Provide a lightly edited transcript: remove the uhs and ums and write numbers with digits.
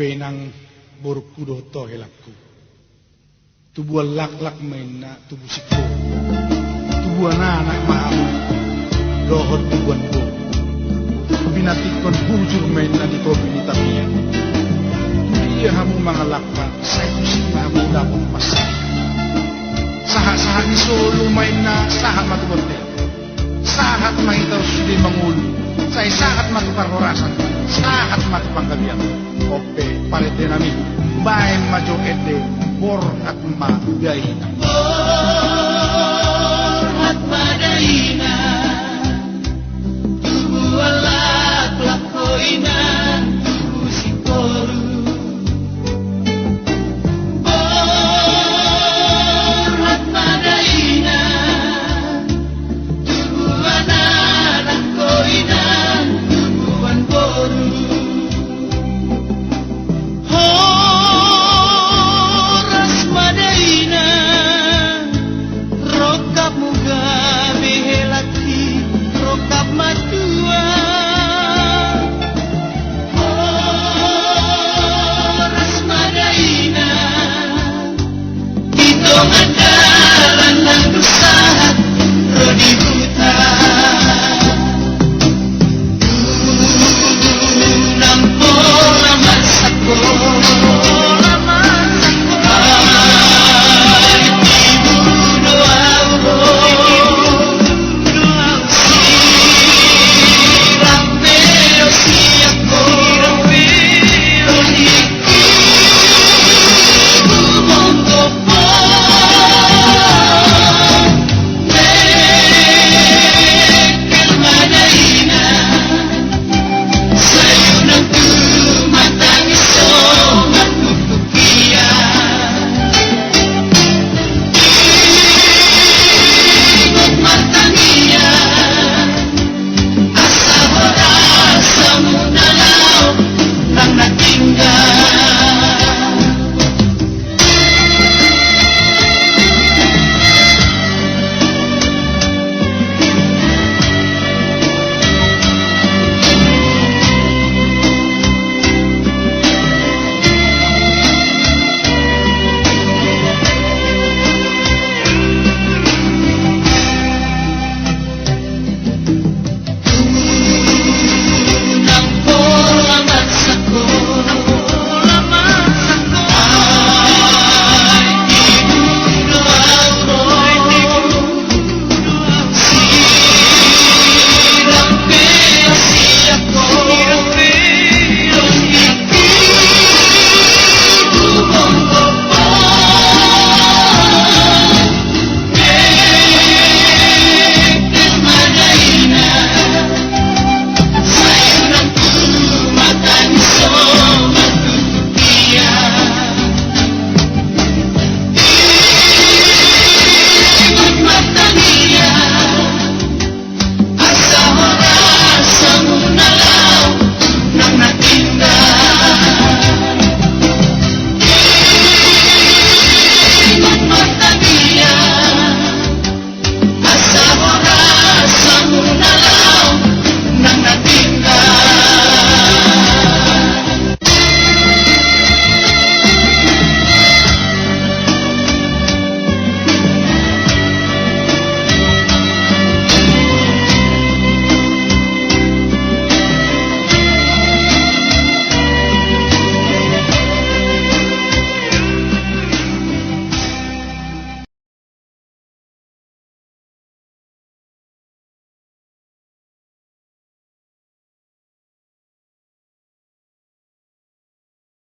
penang borkudo to helakku. Tubuh lak-lak maina tubuh siku. Tubuh anak mahamu dohot tubuhan bu. Binatikon bujur maina di kopi ni tapian. Dia hamu mangalakkan saya kusik mahamu dapun masak. Saha-saha ni solo maina saha matubote. Sahat mahitaw sudi mangulu. Saya sahat matuparhorasan. Sahat matupanggabian. Ope parete nami. Bain majo ede. Bor at madayina. Bor at madayina. Tubuh alak lakoina.